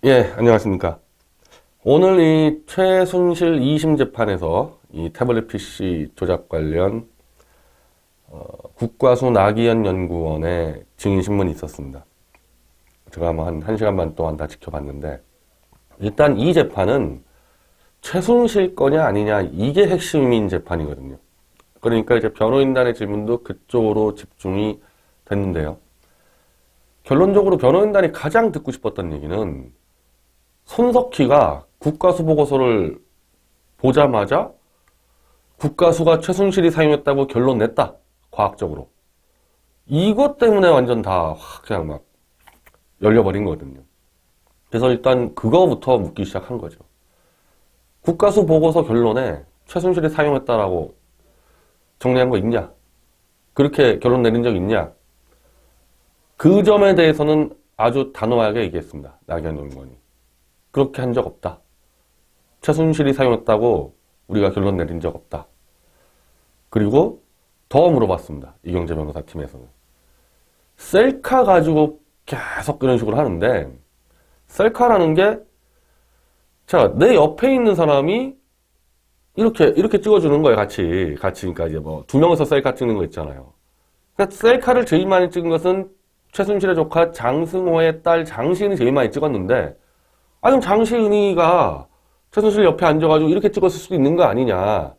예, 안녕하십니까. 오늘 이 최순실 2심 재판에서 이 태블릿 PC 조작 관련 국과수 나기현 연구원의 증인 신문이 있었습니다. 제가 뭐 한 1시간 반 동안 다 지켜봤는데, 일단 이 재판은 최순실 거냐 아니냐 이게 핵심인 재판이거든요. 그러니까 이제 변호인단의 질문도 그쪽으로 집중이 됐는데요. 결론적으로 변호인단이 가장 듣고 싶었던 얘기는 손석희가 국가수 보고서를 보자마자 국가수가 최순실이 사용했다고 결론 냈다. 과학적으로. 이것 때문에 완전 다 그냥 막 열려버린 거거든요. 그래서 일단 그거부터 묻기 시작한 거죠. 국가수 보고서 결론에 최순실이 사용했다라고 정리한 거 있냐? 그렇게 결론 내린 적 있냐? 그 점에 대해서는 아주 단호하게 얘기했습니다. 나기현 연구원이. 그렇게 한 적 없다. 최순실이 사용했다고 우리가 결론 내린 적 없다. 그리고 더 물어봤습니다. 이경재 변호사 팀에서는. 셀카 가지고 계속 이런 식으로 하는데, 셀카라는 게, 자, 내 옆에 있는 사람이 이렇게 찍어주는 거예요, 같이. 그러니까 이제 뭐, 두 명이서 셀카 찍는 거 있잖아요. 그러니까 셀카를 제일 많이 찍은 것은 최순실의 조카 장승호의 딸 장시은이 제일 많이 찍었는데, 그럼 장시은이가 최순실 옆에 앉아가지고 이렇게 찍었을 수도 있는 거 아니냐.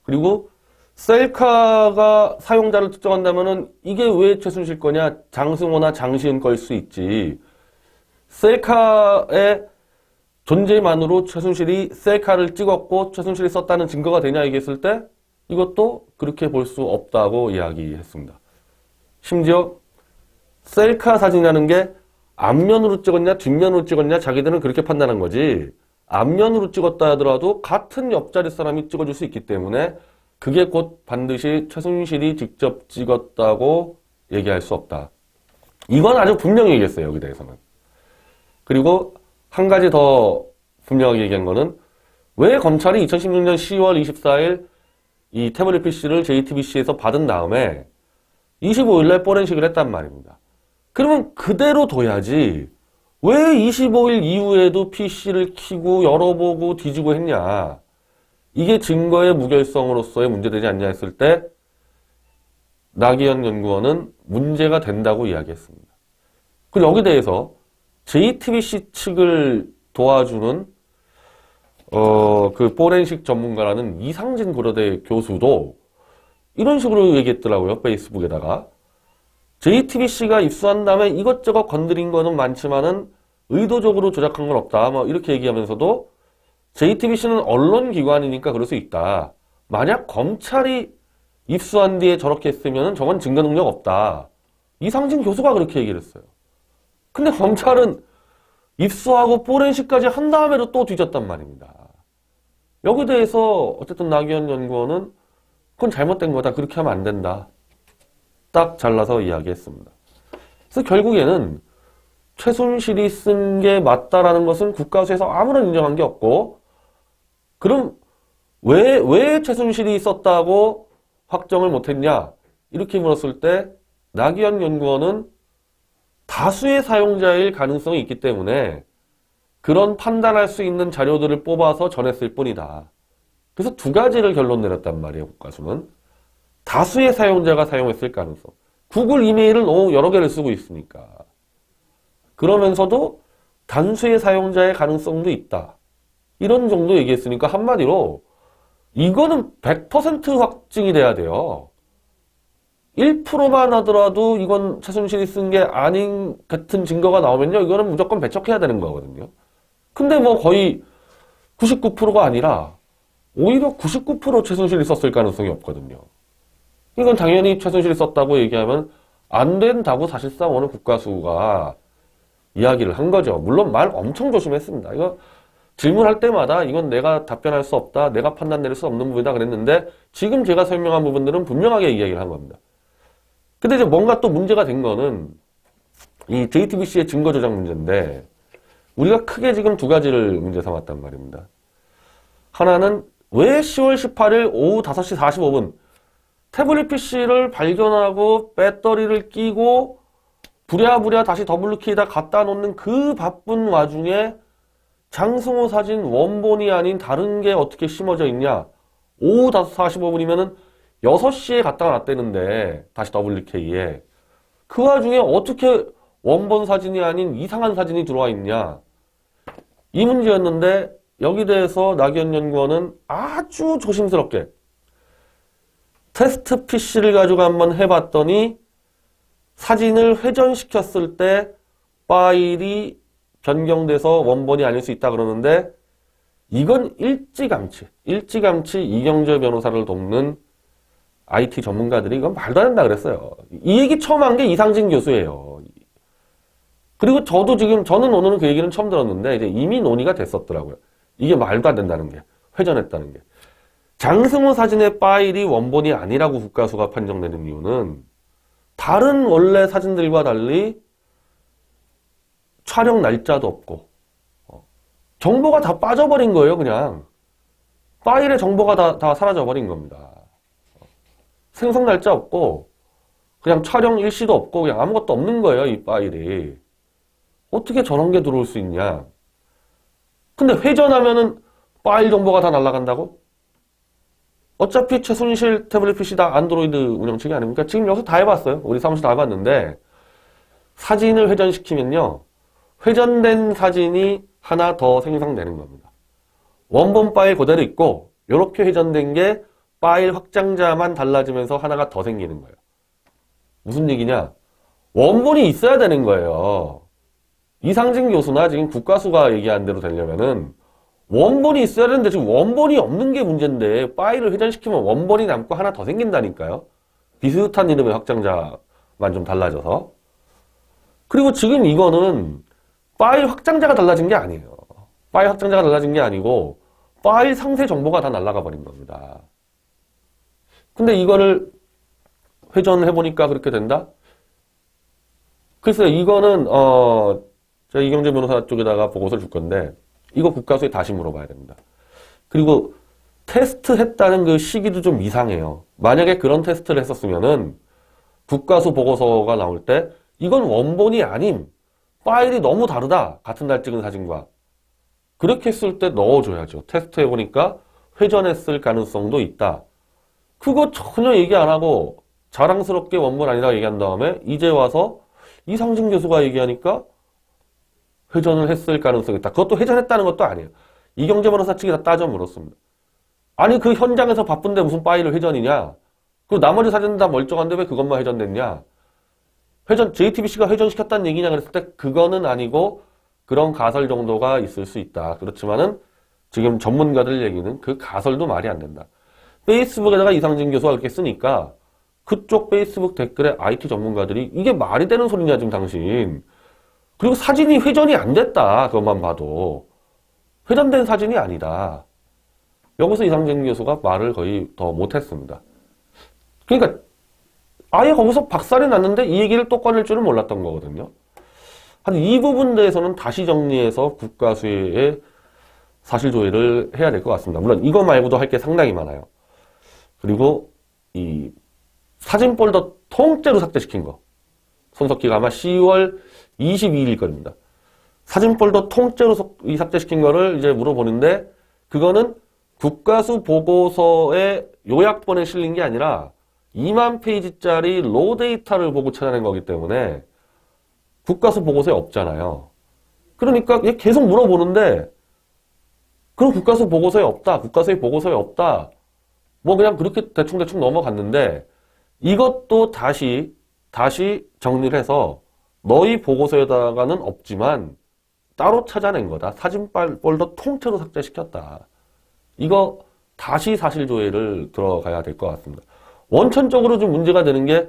그리고 셀카가 사용자를 특정한다면은 이게 왜 최순실 거냐? 장승호나 장시은 걸 수 있지. 셀카의 존재만으로 최순실이 셀카를 찍었고 최순실이 썼다는 증거가 되냐 얘기했을 때 이것도 그렇게 볼 수 없다고 이야기했습니다. 심지어 셀카 사진이라는 게 앞면으로 찍었냐 뒷면으로 찍었냐 자기들은 그렇게 판단한 거지, 앞면으로 찍었다 하더라도 같은 옆자리 사람이 찍어줄 수 있기 때문에 그게 곧 반드시 최순실이 직접 찍었다고 얘기할 수 없다. 이건 아주 분명히 얘기했어요, 여기 대해서는. 그리고 한 가지 더 분명하게 얘기한 거는, 왜 검찰이 2016년 10월 24일 이 태블릿 PC를 JTBC에서 받은 다음에 25일날 포렌식을 했단 말입니다. 그러면 그대로 둬야지 왜 25일 이후에도 PC를 켜고 열어보고 뒤지고 했냐. 이게 증거의 무결성으로서의 문제되지 않냐 했을 때 나기현 연구원은 문제가 된다고 이야기했습니다. 그리고 여기 대해서 JTBC 측을 도와주는 그 포렌식 전문가라는 이상진 고려대 교수도 이런 식으로 얘기했더라고요. 페이스북에다가. JTBC가 입수한 다음에 이것저것 건드린 거는 많지만은 의도적으로 조작한 건 없다. 뭐 이렇게 얘기하면서도 JTBC는 언론기관이니까 그럴 수 있다. 만약 검찰이 입수한 뒤에 저렇게 했으면 저건 증거 능력 없다. 이상진 교수가 그렇게 얘기를 했어요. 근데 검찰은 입수하고 포렌식까지 한 다음에도 또 뒤졌단 말입니다. 여기에 대해서 어쨌든 나기현 연구원은 그건 잘못된 거다. 그렇게 하면 안 된다. 딱 잘라서 이야기했습니다. 그래서 결국에는 최순실이 쓴 게 맞다라는 것은 국가수에서 아무런 인정한 게 없고, 그럼 왜 최순실이 썼다고 확정을 못했냐? 이렇게 물었을 때 나기현 연구원은 다수의 사용자일 가능성이 있기 때문에 그런 판단할 수 있는 자료들을 뽑아서 전했을 뿐이다. 그래서 두 가지를 결론 내렸단 말이에요, 국가수는. 다수의 사용자가 사용했을 가능성. 구글 이메일은 여러 개를 쓰고 있으니까. 그러면서도 단수의 사용자의 가능성도 있다. 이런 정도 얘기했으니까 한마디로 이거는 100% 확증이 돼야 돼요. 1%만 하더라도 이건 최순실이 쓴 게 아닌 같은 증거가 나오면요, 이거는 무조건 배척해야 되는 거거든요. 근데 뭐 거의 99%가 아니라 오히려 99% 최순실이 썼을 가능성이 없거든요. 이건 당연히 최순실이 썼다고 얘기하면 안 된다고 사실상 오늘 국가수가 이야기를 한 거죠. 물론 말 엄청 조심했습니다. 이거 질문할 때마다 이건 내가 답변할 수 없다, 내가 판단 내릴 수 없는 부분이다 그랬는데, 지금 제가 설명한 부분들은 분명하게 이야기를 한 겁니다. 근데 이제 뭔가 또 문제가 된 거는 이 JTBC의 증거 조작 문제인데, 우리가 크게 지금 두 가지를 문제 삼았단 말입니다. 하나는 왜 10월 18일 오후 5시 45분 태블릿 PC를 발견하고 배터리를 끼고 부랴부랴 다시 더블루키에다 갖다 놓는 그 바쁜 와중에 장승호 사진 원본이 아닌 다른 게 어떻게 심어져 있냐? 오후 5시 45분이면은 6시에 갖다가 놨대는데, 다시 WK에. 그 와중에 어떻게 원본 사진이 아닌 이상한 사진이 들어와 있냐? 이 문제였는데, 여기 대해서 나기현 연구원은 아주 조심스럽게 테스트 PC를 가지고 한번 해봤더니 사진을 회전시켰을 때 파일이 변경돼서 원본이 아닐 수 있다 그러는데 이건 일찌감치 이경재 변호사를 돕는 IT 전문가들이 이건 말도 안 된다 그랬어요. 이 얘기 처음 한 게 이상진 교수예요. 그리고 저는 오늘은 그 얘기는 처음 들었는데 이제 이미 논의가 됐었더라고요. 이게 말도 안 된다는 게, 회전했다는 게. 장승호 사진의 파일이 원본이 아니라고 국가수가 판정되는 이유는 다른 원래 사진들과 달리 촬영 날짜도 없고 정보가 다 빠져버린 거예요. 그냥 파일의 정보가 다 사라져버린 겁니다. 생성 날짜 없고 그냥 촬영 일시도 없고 그냥 아무것도 없는 거예요. 이 파일이. 어떻게 저런 게 들어올 수 있냐. 근데 회전하면은 파일 정보가 다 날아간다고? 어차피 최순실 태블릿 PC 다 안드로이드 운영체계 아닙니까? 지금 여기서 다 해봤어요. 우리 사무실 다 해봤는데 사진을 회전시키면요. 회전된 사진이 하나 더 생성되는 겁니다. 원본 파일 그대로 있고 이렇게 회전된 게 파일 확장자만 달라지면서 하나가 더 생기는 거예요. 무슨 얘기냐? 원본이 있어야 되는 거예요. 이상진 교수나 지금 국가수가 얘기한 대로 되려면은 원본이 있어야 되는데 지금 원본이 없는 게 문제인데 파일을 회전시키면 원본이 남고 하나 더 생긴다니까요. 비슷한 이름의 확장자만 좀 달라져서. 그리고 지금 이거는 파일 확장자가 달라진 게 아니에요. 파일 확장자가 달라진 게 아니고 파일 상세 정보가 다 날아가 버린 겁니다. 근데 이거를 회전해보니까 그렇게 된다? 글쎄요, 이거는 제가 이경재 변호사 쪽에다가 보고서를 줄 건데 이거 국가수에 다시 물어봐야 됩니다. 그리고 테스트했다는 그 시기도 좀 이상해요. 만약에 그런 테스트를 했었으면은 국가수 보고서가 나올 때 이건 원본이 아님, 파일이 너무 다르다, 같은 날 찍은 사진과. 그렇게 했을 때 넣어줘야죠. 테스트해보니까 회전했을 가능성도 있다. 그거 전혀 얘기 안 하고 자랑스럽게 원본 아니라고 얘기한 다음에 이제 와서 이상진 교수가 얘기하니까 회전을 했을 가능성이 있다. 그것도 회전했다는 것도 아니에요. 이경재 변호사 측이 다 따져 물었습니다. 아니 그 현장에서 바쁜데 무슨 파일을 회전이냐? 그리고 나머지 사진은 다 멀쩡한데 왜 그것만 회전됐냐? JTBC가 회전시켰다는 얘기냐 그랬을 때 그거는 아니고 그런 가설 정도가 있을 수 있다. 그렇지만은 지금 전문가들 얘기는 그 가설도 말이 안 된다. 페이스북에다가 이상진 교수가 그렇게 쓰니까 그쪽 페이스북 댓글에 IT 전문가들이 이게 말이 되는 소리냐 지금 당신. 그리고 사진이 회전이 안 됐다. 그것만 봐도. 회전된 사진이 아니다. 여기서 이상진 교수가 말을 거의 더 못했습니다. 그러니까 아예 거기서 박살이 났는데 이 얘기를 또 꺼낼 줄은 몰랐던 거거든요. 한 이 부분 대해서는 다시 정리해서 국가수의 사실조회를 해야 될 것 같습니다. 물론 이거 말고도 할 게 상당히 많아요. 그리고 이 사진 폴더 통째로 삭제시킨 거. 손석희가 아마 10월 22일 거입니다. 사진 폴더 통째로 삭제시킨 거를 이제 물어보는데 그거는 국가수 보고서의 요약본에 실린 게 아니라 2만 페이지짜리 로 데이터를 보고 찾아낸 거기 때문에 국가수 보고서에 없잖아요. 그러니까 얘 계속 물어보는데 그럼 국가수 보고서에 없다. 국가수의 보고서에 없다. 뭐 그냥 그렇게 대충 넘어갔는데 이것도 다시 정리를 해서 너희 보고서에다가는 없지만 따로 찾아낸 거다. 사진 폴더 통째로 삭제시켰다. 이거 다시 사실조회를 들어가야 될 것 같습니다. 원천적으로 좀 문제가 되는 게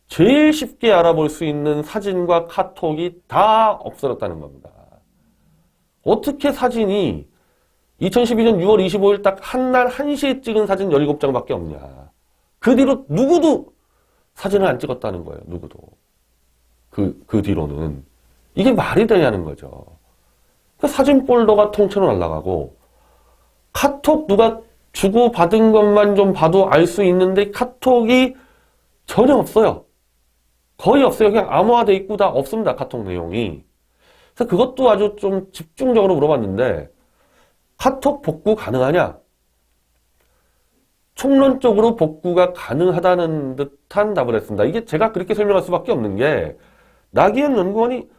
제일 쉽게 알아볼 수 있는 사진과 카톡이 다 없어졌다는 겁니다. 어떻게 사진이 2012년 6월 25일 딱 한날 1시에 찍은 사진 17장밖에 없냐. 그 뒤로 누구도 사진을 안 찍었다는 거예요. 누구도. 그 뒤로는. 이게 말이 되냐는 거죠. 그 사진 폴더가 통째로 날아가고 카톡 누가 주고받은 것만 좀 봐도 알 수 있는데 카톡이 전혀 없어요. 거의 없어요. 그냥 암호화돼 있고 다 없습니다. 카톡 내용이. 그래서 그것도 아주 좀 집중적으로 물어봤는데, 카톡 복구 가능하냐? 총론적으로 복구가 가능하다는 듯한 답을 했습니다. 이게 제가 그렇게 설명할 수밖에 없는 게, 나기현 연구원이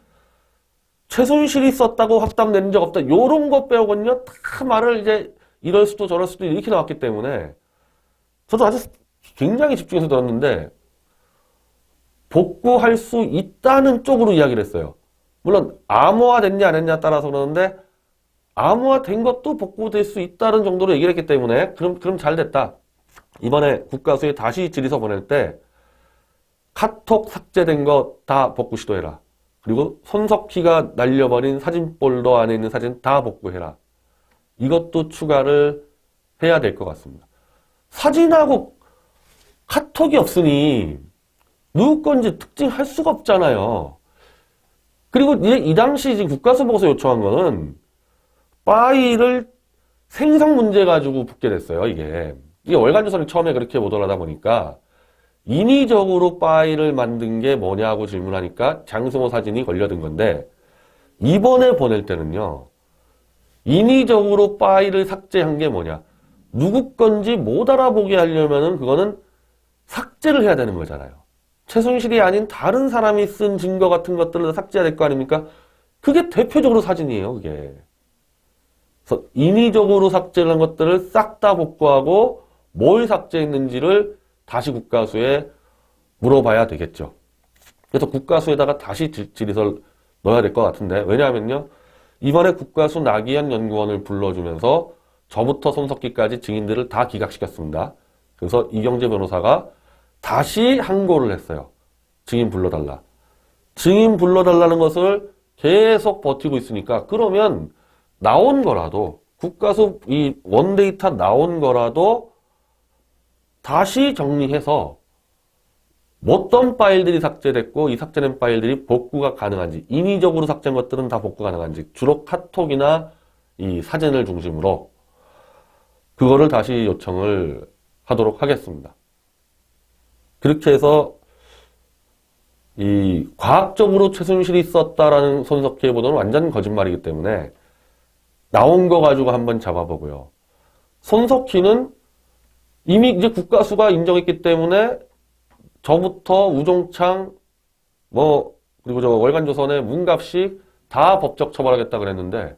최순실이 썼다고 확답된 적 없다. 요런 거 빼고는요, 다 말을 이제 이럴 수도 저럴 수도 이렇게 나왔기 때문에, 저도 아주 굉장히 집중해서 들었는데, 복구할 수 있다는 쪽으로 이야기를 했어요. 물론 암호화 됐냐 안 했냐 따라서 그러는데 암호화 된 것도 복구될 수 있다는 정도로 얘기를 했기 때문에 그럼 잘 됐다. 이번에 국가수에 다시 질의서 보낼 때 카톡 삭제된 거 다 복구 시도해라. 그리고 손석희가 날려버린 사진 폴더 안에 있는 사진 다 복구해라. 이것도 추가를 해야 될 것 같습니다. 사진하고 카톡이 없으니 누구 건지 특징할 수가 없잖아요. 그리고 이 당시 지금 국가수 보고서 요청한 거는 파일을 생성 문제 가지고 붙게 됐어요, 이게 월간조선이 처음에 그렇게 보도를 하다 보니까 인위적으로 파일을 만든 게 뭐냐고 질문하니까 장승호 사진이 걸려든 건데, 이번에 보낼 때는요, 인위적으로 파일을 삭제한 게 뭐냐, 누구 건지 못 알아보게 하려면은 그거는 삭제를 해야 되는 거잖아요. 최순실이 아닌 다른 사람이 쓴 증거 같은 것들을 삭제해야 될 거 아닙니까? 그게 대표적으로 사진이에요, 그게. 그래서 인위적으로 삭제를 한 것들을 싹 다 복구하고 뭘 삭제했는지를 다시 국가수에 물어봐야 되겠죠. 그래서 국가수에다가 다시 질의서를 넣어야 될 것 같은데, 왜냐하면요, 이번에 국가수 나기현 연구원을 불러주면서 저부터 손석희까지 증인들을 다 기각시켰습니다. 그래서 이경재 변호사가 다시 항고를 했어요. 증인 불러달라. 증인 불러달라는 것을 계속 버티고 있으니까, 그러면 나온 거라도, 국가수 이 원데이터 나온 거라도 다시 정리해서 어떤 파일들이 삭제됐고 이 삭제된 파일들이 복구가 가능한지, 인위적으로 삭제한 것들은 다 복구 가능한지, 주로 카톡이나 이 사진을 중심으로 그거를 다시 요청을 하도록 하겠습니다. 그렇게 해서 이 과학적으로 최순실이 썼다라는 손석희의 보도는 완전 거짓말이기 때문에 나온 거 가지고 한번 잡아보고요. 손석희는 이미 이제 국가수가 인정했기 때문에 저부터 우종창 그리고 저 월간조선의 문갑식 다 법적 처벌하겠다 그랬는데,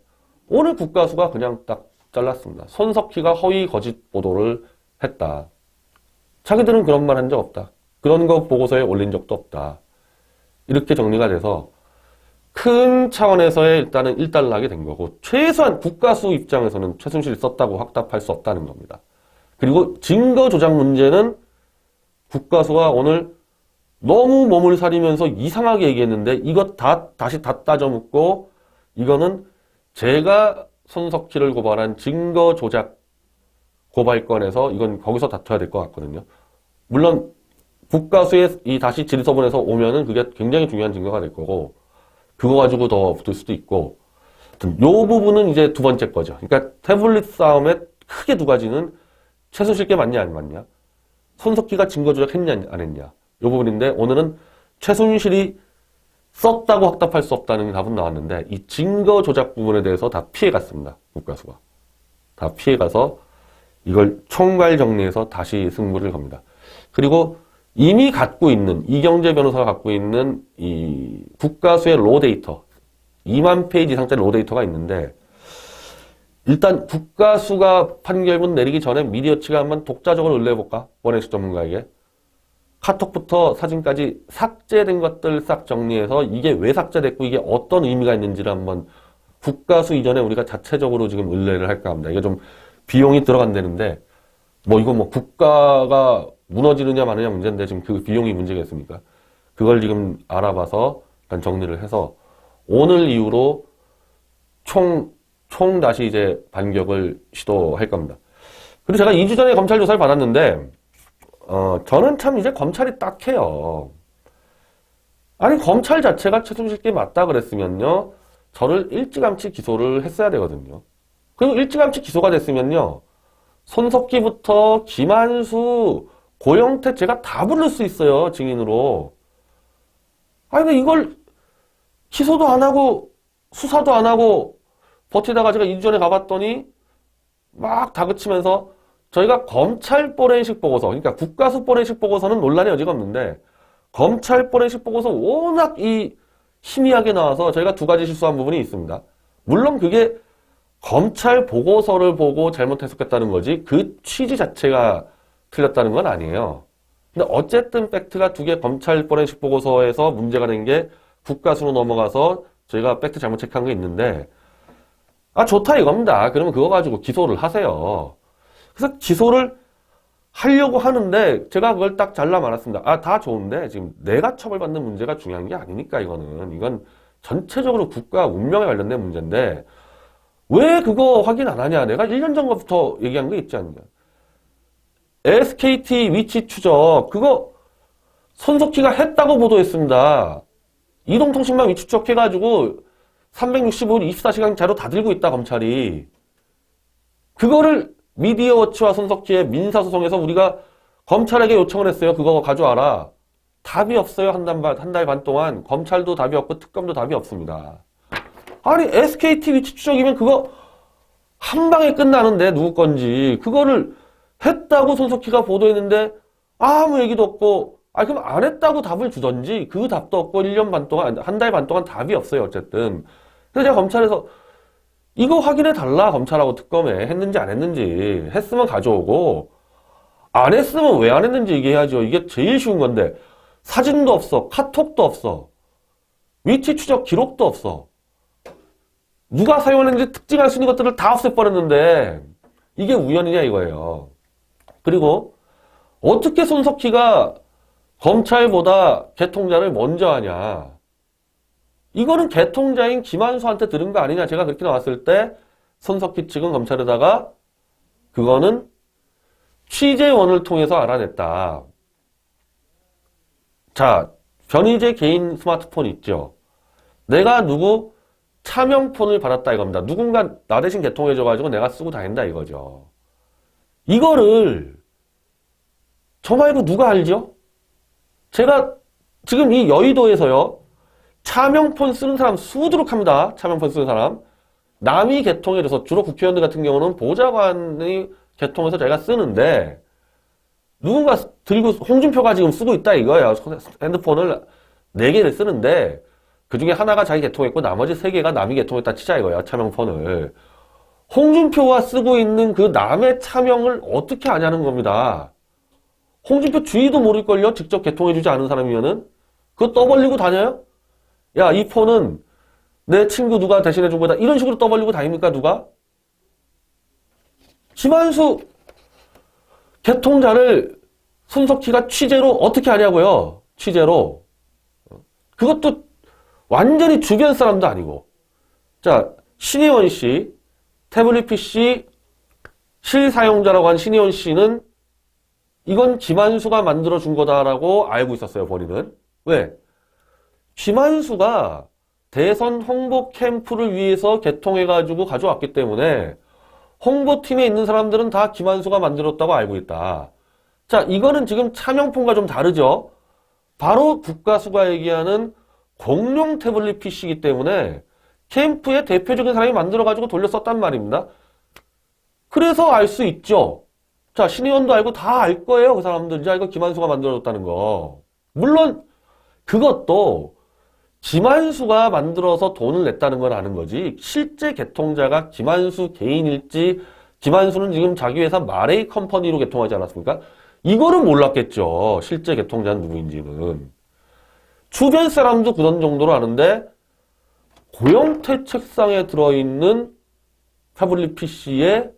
오늘 국가수가 그냥 딱 잘랐습니다. 손석희가 허위 거짓 보도를 했다. 자기들은 그런 말 한 적 없다. 그런 거 보고서에 올린 적도 없다. 이렇게 정리가 돼서 큰 차원에서의 일단은 일단락이 된 거고, 최소한 국가수 입장에서는 최순실이 썼다고 확답할 수 없다는 겁니다. 그리고 증거 조작 문제는 국가수가 오늘 너무 몸을 사리면서 이상하게 얘기했는데, 이것 다시 다 따져 묻고, 이거는 제가 손석희를 고발한 증거 조작 고발건에서 이건 거기서 다퉈야 될 것 같거든요. 물론 국가수에 이 다시 질의서 보내서 오면은 그게 굉장히 중요한 증거가 될 거고, 그거 가지고 더 붙을 수도 있고, 요 부분은 이제 두 번째 거죠. 그러니까 태블릿 싸움의 크게 두 가지는 최순실 게 맞냐 안 맞냐, 손석희가 증거 조작했냐 안 했냐, 요 부분인데, 오늘은 최순실이 썼다고 확답할 수 없다는 답은 나왔는데, 이 증거 조작 부분에 대해서 다 피해갔습니다. 국가수가 다 피해가서 이걸 총괄 정리해서 다시 승부를 겁니다. 그리고 이미 갖고 있는, 이경재 변호사가 갖고 있는 이 국가수의 로 데이터, 2만 페이지 이상짜리 로 데이터가 있는데, 일단 국가수가 판결문 내리기 전에 미디어치가 한번 독자적으로 의뢰해볼까? 원행식 전문가에게. 카톡부터 사진까지 삭제된 것들 싹 정리해서 이게 왜 삭제됐고 이게 어떤 의미가 있는지를 한번 국가수 이전에 우리가 자체적으로 지금 의뢰를 할까 합니다. 이게 좀 비용이 들어간다는데, 이거 국가가 무너지느냐 마느냐 문제인데, 지금 그 비용이 문제겠습니까? 그걸 지금 알아봐서 일단 정리를 해서 오늘 이후로 총 다시 이제 반격을 시도할 겁니다. 그리고 제가 2주 전에 검찰 조사를 받았는데, 저는 참 이제 검찰이 딱해요. 아니, 검찰 자체가 최순실께 맞다 그랬으면요, 저를 일찌감치 기소를 했어야 되거든요. 그리고 일찌감치 기소가 됐으면요, 손석희부터 김한수, 고영태 제가 다 부를 수 있어요, 증인으로. 아니, 근데 이걸 기소도 안 하고 수사도 안 하고 버티다가 제가 2주 전에 가봤더니 막 다그치면서 저희가 검찰 포렌식 보고서, 그러니까 국가수 포렌식 보고서는 논란의 여지가 없는데 검찰 포렌식 보고서 워낙 이 희미하게 나와서 저희가 두 가지 실수한 부분이 있습니다. 물론 그게 검찰 보고서를 보고 잘못 해석했다는 거지 그 취지 자체가 틀렸다는 건 아니에요. 근데 어쨌든 팩트가 두 개 검찰 포렌식 보고서에서 문제가 된 게 국가수로 넘어가서 저희가 팩트 잘못 체크한 게 있는데 아 좋다 이겁니다. 그러면 그거 가지고 기소를 하세요. 그래서 기소를 하려고 하는데 제가 그걸 딱 잘라 말았습니다. 아 다 좋은데 지금 내가 처벌받는 문제가 중요한 게 아니니까 이건 전체적으로 국가 운명에 관련된 문제인데 왜 그거 확인 안 하냐. 내가 1년 전부터 얘기한 게 있지 않냐. SKT 위치 추적 그거 손석희가 했다고 보도했습니다. 이동통신망 위치 추적해가지고 365일 24시간 자료 다 들고 있다 검찰이. 그거를 미디어워치와 손석희의 민사소송에서 우리가 검찰에게 요청을 했어요. 그거 가져와라. 답이 없어요. 한 달 반 동안. 검찰도 답이 없고 특검도 답이 없습니다. 아니 SKT 위치 추적이면 그거 한 방에 끝나는데 누구 건지 그거를 했다고 손석희가 보도했는데 아무 얘기도 없고 그럼 안 했다고 답을 주던지 그 답도 없고 1년 반 동안 한 달 반 동안 답이 없어요. 어쨌든 그래서 제가 검찰에서 이거 확인해 달라 검찰하고 특검에 했는지 안 했는지 했으면 가져오고 안 했으면 왜 안 했는지 얘기해야죠. 이게 제일 쉬운 건데 사진도 없어 카톡도 없어 위치 추적 기록도 없어 누가 사용했는지 특징할 수 있는 것들을 다 없애버렸는데 이게 우연이냐 이거예요. 그리고 어떻게 손석희가 검찰보다 개통자를 먼저 하냐. 이거는 개통자인 김한수한테 들은 거 아니냐. 제가 그렇게 나왔을 때 손석희 측은 검찰에다가 그거는 취재원을 통해서 알아냈다. 자, 변희재 개인 스마트폰 있죠. 내가 누구 차명폰을 받았다 이겁니다. 누군가 나 대신 개통해줘가지고 내가 쓰고 다닌다 이거죠. 이거를 저 말고 누가 알죠? 제가 지금 이 여의도에서요. 차명폰 쓰는 사람 수두룩 합니다. 차명폰 쓰는 사람. 남이 개통해줘서 주로 국회의원들 같은 경우는 보좌관이 개통해서 저희가 쓰는데 누군가 들고 홍준표가 지금 쓰고 있다 이거예요. 핸드폰을 4개를 쓰는데 그중에 하나가 자기 개통했고 나머지 3개가 남이 개통했다 치자 이거예요. 차명폰을. 홍준표가 쓰고 있는 그 남의 차명을 어떻게 아냐는 겁니다. 홍준표 주의도 모를걸요? 직접 개통해주지 않은 사람이면은? 그거 떠벌리고 다녀요? 야, 이 폰은 내 친구 누가 대신해준 거다. 이런 식으로 떠벌리고 다닙니까, 누가? 김한수 개통자를 손석희가 취재로 어떻게 하냐고요? 취재로. 그것도 완전히 주변 사람도 아니고. 자, 신희원 씨, 태블릿 PC 실사용자라고 한 신희원 씨는 이건 김한수가 만들어준 거다라고 알고 있었어요, 본인은. 왜? 김한수가 대선 홍보 캠프를 위해서 개통해가지고 가져왔기 때문에 홍보팀에 있는 사람들은 다 김한수가 만들었다고 알고 있다. 자, 이거는 지금 차명폰과 좀 다르죠? 바로 국가수가 얘기하는 공룡 태블릿 PC이기 때문에 캠프의 대표적인 사람이 만들어가지고 돌려 썼단 말입니다. 그래서 알 수 있죠. 자, 신의원도 알고 다 알 거예요. 그 사람들. 자, 이거 김한수가 만들어줬다는 거. 물론 그것도 김한수가 만들어서 돈을 냈다는 건 아는 거지. 실제 개통자가 김한수 개인일지 김한수는 지금 자기 회사 마레이 컴퍼니로 개통하지 않았습니까? 이거는 몰랐겠죠. 실제 개통자는 누구인지는. 주변 사람도 그런 정도로 아는데 고영태 책상에 들어있는 태블릿 PC의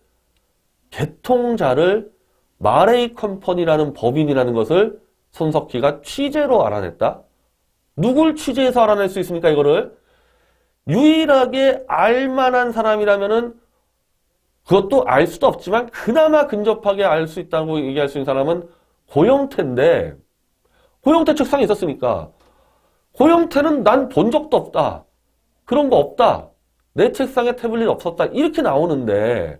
개통자를 마레이 컴퍼니라는 법인이라는 것을 손석희가 취재로 알아냈다? 누굴 취재해서 알아낼 수 있습니까, 이거를? 유일하게 알만한 사람이라면은 그것도 알 수도 없지만 그나마 근접하게 알 수 있다고 얘기할 수 있는 사람은 고영태인데 고영태 책상에 있었으니까 고영태는 난 본 적도 없다. 그런 거 없다. 내 책상에 태블릿 없었다. 이렇게 나오는데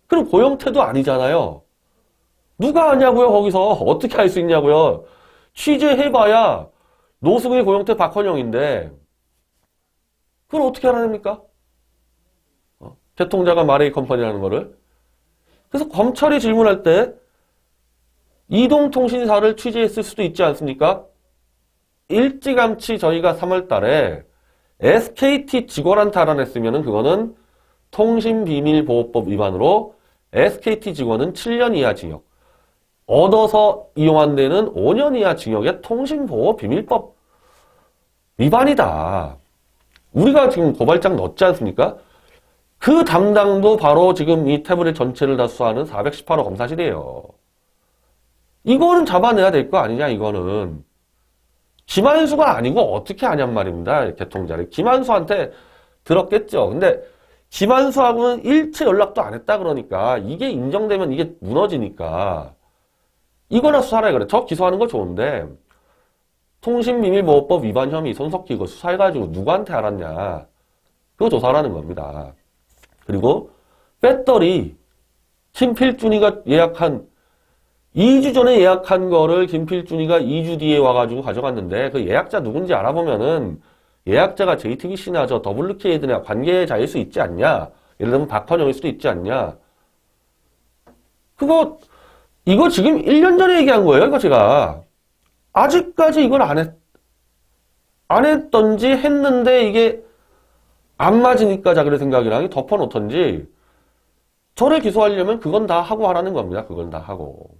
그럼 고영태도 아니잖아요. 누가 아냐고요, 거기서. 어떻게 알 수 있냐고요. 취재해봐야 노승일, 고영태, 박헌영인데 그걸 어떻게 알아냅니까? 개통자가 마레이 컴퍼니라는 거를. 그래서 검찰이 질문할 때 이동통신사를 취재했을 수도 있지 않습니까? 일찌감치 저희가 3월 달에 SKT 직원한테 알아냈으면 그거는 통신비밀보호법 위반으로 SKT 직원은 7년 이하 징역, 얻어서 이용한 데는 5년 이하 징역의 통신보호비밀법 위반이다. 우리가 지금 고발장 넣었지 않습니까? 그 담당도 바로 지금 이 태블릿 전체를 다 수사하는 418호 검사실이에요. 이거는 잡아내야 될 거 아니냐, 이거는. 김한수가 아니고 어떻게 하냔 말입니다, 개통자를. 김한수한테 들었겠죠. 근데 김한수하고는 일체 연락도 안 했다 그러니까 이게 인정되면 이게 무너지니까 이거나 수사하라 그래. 저 기소하는 거 좋은데 통신비밀보호법 위반 혐의 손석희 이거 수사해가지고 누구한테 알았냐, 그거 조사하라는 겁니다. 그리고 배터리 김필준이가 예약한 2주 전에 예약한 거를 김필준이가 2주 뒤에 와가지고 가져갔는데 그 예약자 누군지 알아보면은 예약자가 JTBC나 저 WK나 관계자일 수 있지 않냐? 예를 들면 박헌영일 수도 있지 않냐? 이거 지금 1년 전에 얘기한 거예요, 이거 제가. 아직까지 이걸 안 했던지 했는데 이게 안 맞으니까 자기의 생각이랑 덮어놓던지 저를 기소하려면 그건 다 하고 하라는 겁니다. 그건 다 하고.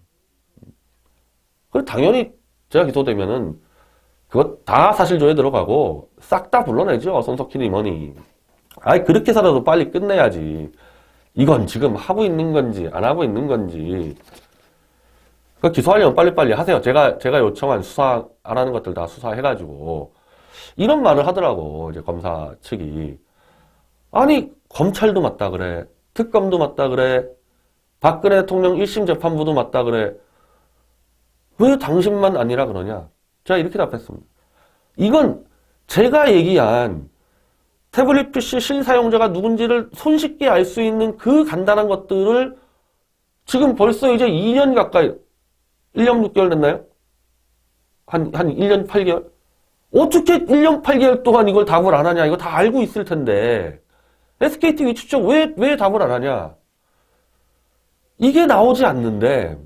그리고 당연히 제가 기소되면은 그거 다 사실조회 들어가고 싹 다 불러내죠. 손석희 임원이. 아이 그렇게 살아도 빨리 끝내야지. 이건 지금 하고 있는 건지 안 하고 있는 건지. 그 기소하려면 빨리빨리 하세요. 제가 요청한 수사 안 하는 것들 다 수사해가지고 이런 말을 하더라고 이제 검사 측이. 아니 검찰도 맞다 그래. 특검도 맞다 그래. 박근혜 대통령 1심 재판부도 맞다 그래. 왜 당신만 아니라 그러냐? 제가 이렇게 답했습니다. 이건 제가 얘기한 태블릿 PC 실사용자가 누군지를 손쉽게 알 수 있는 그 간단한 것들을 지금 벌써 이제 2년 가까이 1년 6개월 됐나요? 한 1년 8개월? 어떻게 1년 8개월 동안 이걸 답을 안 하냐? 이거 다 알고 있을 텐데. SKT 위추적 왜 답을 안 하냐? 이게 나오지 않는데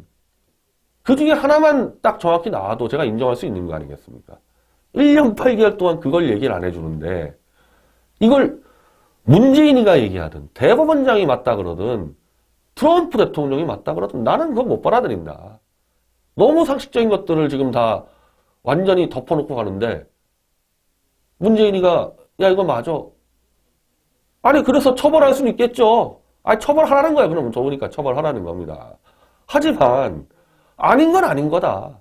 그 중에 하나만 딱 정확히 나와도 제가 인정할 수 있는 거 아니겠습니까? 1년 8개월 동안 그걸 얘기를 안 해주는데 이걸 문재인이가 얘기하든 대법원장이 맞다 그러든 트럼프 대통령이 맞다 그러든 나는 그거 못 받아들인다. 너무 상식적인 것들을 지금 다 완전히 덮어놓고 가는데 문재인이가 야 이거 맞아. 아니 그래서 처벌할 수는 있겠죠. 아니 처벌하라는 거야. 그러면 좋으니까 처벌하라는 겁니다. 하지만 아닌 건 아닌 거다.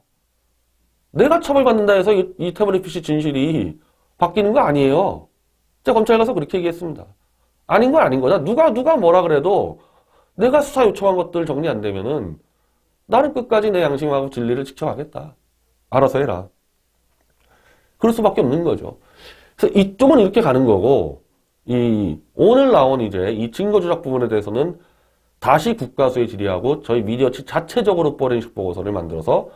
내가 처벌받는다 해서 이 태블릿 PC 진실이 바뀌는 거 아니에요. 제가 검찰에 가서 그렇게 얘기했습니다. 아닌 건 아닌 거다. 누가 뭐라 그래도 내가 수사 요청한 것들 정리 안 되면은 나는 끝까지 내 양심하고 진리를 지켜가겠다. 알아서 해라. 그럴 수밖에 없는 거죠. 그래서 이쪽은 이렇게 가는 거고 오늘 나온 이제 이 증거 조작 부분에 대해서는 다시 국가수에 질의하고 저희 미디어 측 자체적으로 포렌식 보고서를 만들어서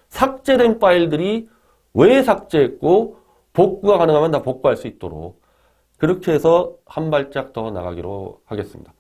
삭제된 파일들이 왜 삭제했고 복구가 가능하면 다 복구할 수 있도록 그렇게 해서 한 발짝 더 나가기로 하겠습니다.